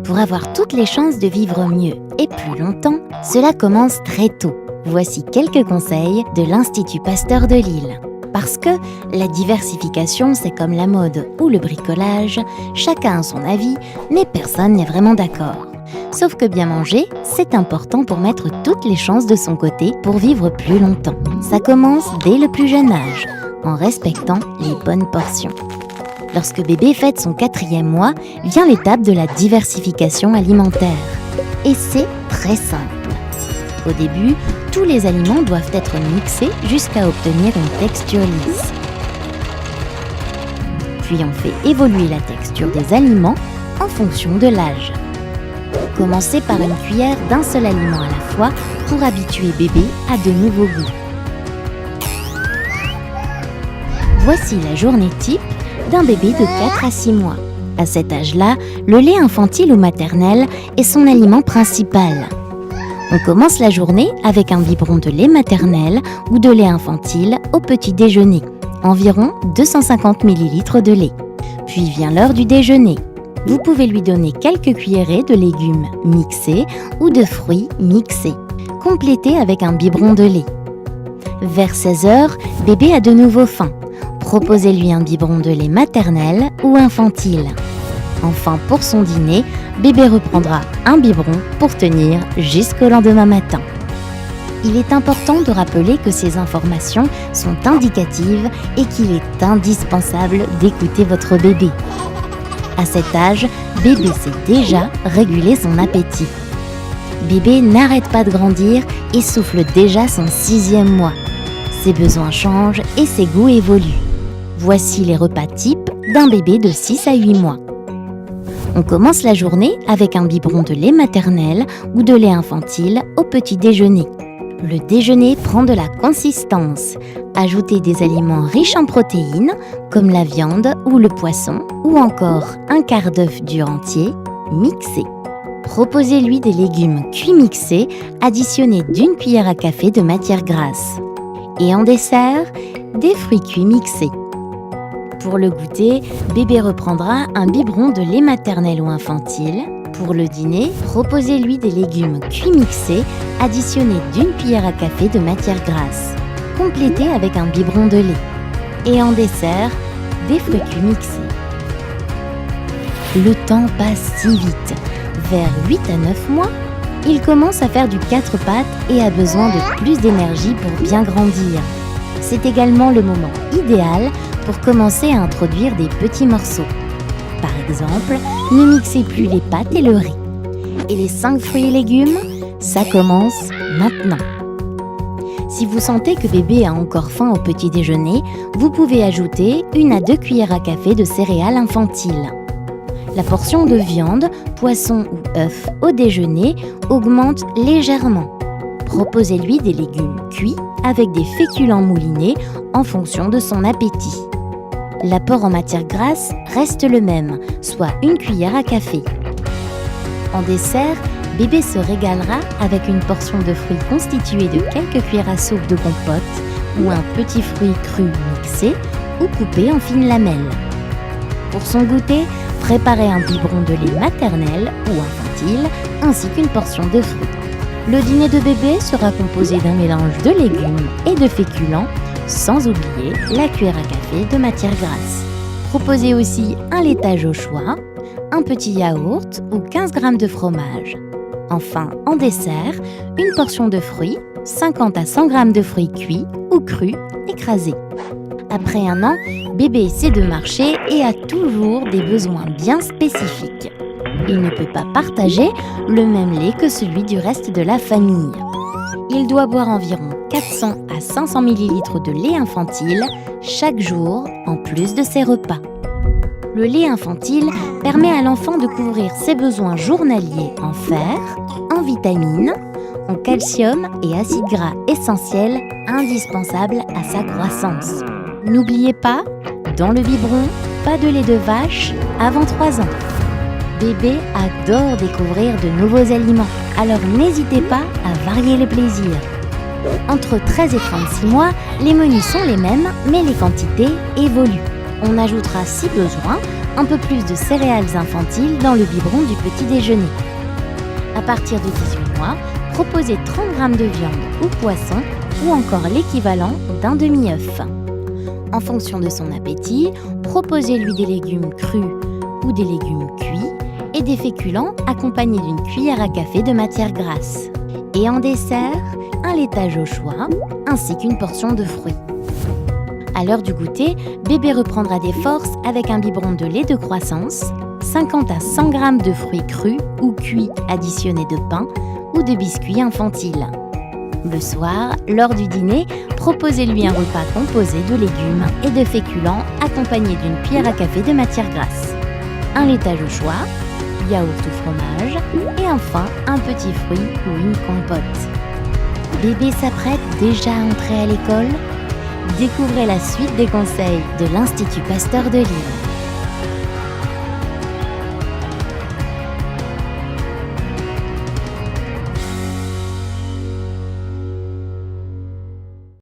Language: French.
Pour avoir toutes les chances de vivre mieux et plus longtemps, cela commence très tôt. Voici quelques conseils de l'Institut Pasteur de Lille. Parce que la diversification, c'est comme la mode ou le bricolage, chacun a son avis, mais personne n'est vraiment d'accord. Sauf que bien manger, c'est important pour mettre toutes les chances de son côté pour vivre plus longtemps. Ça commence dès le plus jeune âge, en respectant les bonnes portions. Lorsque bébé fête son 4e mois, vient l'étape de la diversification alimentaire. Et c'est très simple. Au début, tous les aliments doivent être mixés jusqu'à obtenir une texture lisse. Puis on fait évoluer la texture des aliments en fonction de l'âge. Commencez par une cuillère d'un seul aliment à la fois pour habituer bébé à de nouveaux goûts. Voici la journée type d'un bébé de 4 à 6 mois. À cet âge-là, le lait infantile ou maternel est son aliment principal. On commence la journée avec un biberon de lait maternel ou de lait infantile au petit déjeuner, environ 250 ml de lait. Puis vient l'heure du déjeuner. Vous pouvez lui donner quelques cuillerées de légumes mixés ou de fruits mixés, complétés avec un biberon de lait. Vers 16 h, bébé a de nouveau faim. Proposez-lui un biberon de lait maternel ou infantile. Enfin, pour son dîner, bébé reprendra un biberon pour tenir jusqu'au lendemain matin. Il est important de rappeler que ces informations sont indicatives et qu'il est indispensable d'écouter votre bébé. À cet âge, bébé sait déjà réguler son appétit. Bébé n'arrête pas de grandir et souffle déjà son 6e mois. Ses besoins changent et ses goûts évoluent. Voici les repas types d'un bébé de 6 à 8 mois. On commence la journée avec un biberon de lait maternel ou de lait infantile au petit déjeuner. Le déjeuner prend de la consistance. Ajoutez des aliments riches en protéines, comme la viande ou le poisson, ou encore un quart d'œuf dur entier, mixé. Proposez-lui des légumes cuits mixés, additionnés d'une cuillère à café de matière grasse. Et en dessert, des fruits cuits mixés. Pour le goûter, bébé reprendra un biberon de lait maternel ou infantile. Pour le dîner, proposez-lui des légumes cuits mixés, additionnés d'une cuillère à café de matière grasse, complétés avec un biberon de lait. Et en dessert, des fruits cuits mixés. Le temps passe si vite. Vers 8 à 9 mois, il commence à faire du 4 pattes et a besoin de plus d'énergie pour bien grandir. C'est également le moment idéal pour commencer à introduire des petits morceaux. Par exemple, ne mixez plus les pâtes et le riz. Et les 5 fruits et légumes, ça commence maintenant. Si vous sentez que bébé a encore faim au petit déjeuner, vous pouvez ajouter 1 à 2 cuillères à café de céréales infantiles. La portion de viande, poisson ou œuf au déjeuner augmente légèrement. Proposez-lui des légumes cuits avec des féculents moulinés en fonction de son appétit. L'apport en matière grasse reste le même, soit 1 cuillère à café. En dessert, bébé se régalera avec une portion de fruits constituée de quelques cuillères à soupe de compote ou un petit fruit cru mixé ou coupé en fines lamelles. Pour son goûter, préparez un biberon de lait maternel ou infantile ainsi qu'une portion de fruits. Le dîner de bébé sera composé d'un mélange de légumes et de féculents, sans oublier la cuillère à café de matière grasse. Proposez aussi un laitage au choix, un petit yaourt ou 15 g de fromage. Enfin, en dessert, une portion de fruits, 50 à 100 g de fruits cuits ou crus écrasés. Après 1 an, bébé sait de marcher et a toujours des besoins bien spécifiques. Il ne peut pas partager le même lait que celui du reste de la famille. Il doit boire environ 400 à 500 ml de lait infantile chaque jour en plus de ses repas. Le lait infantile permet à l'enfant de couvrir ses besoins journaliers en fer, en vitamines, en calcium et acides gras essentiels indispensables à sa croissance. N'oubliez pas, dans le biberon, pas de lait de vache avant 3 ans. Bébé adore découvrir de nouveaux aliments, alors n'hésitez pas à varier le plaisir. Entre 13 et 36 mois, les menus sont les mêmes, mais les quantités évoluent. On ajoutera si besoin un peu plus de céréales infantiles dans le biberon du petit déjeuner. À partir de 18 mois, proposez 30 g de viande ou poisson ou encore l'équivalent d'un demi-œuf. En fonction de son appétit, proposez-lui des légumes crus ou des légumes cuits et des féculents accompagnés d'une cuillère à café de matière grasse. Et en dessert, un laitage au choix ainsi qu'une portion de fruits. À l'heure du goûter, bébé reprendra des forces avec un biberon de lait de croissance, 50 à 100 g de fruits crus ou cuits additionnés de pain ou de biscuits infantiles. Le soir, lors du dîner, proposez-lui un repas composé de légumes et de féculents accompagné d'une cuillère à café de matière grasse. Un laitage au choix, yaourt ou fromage et enfin un petit fruit ou une compote. Bébé s'apprête déjà à entrer à l'école ? Découvrez la suite des conseils de l'Institut Pasteur de Lille.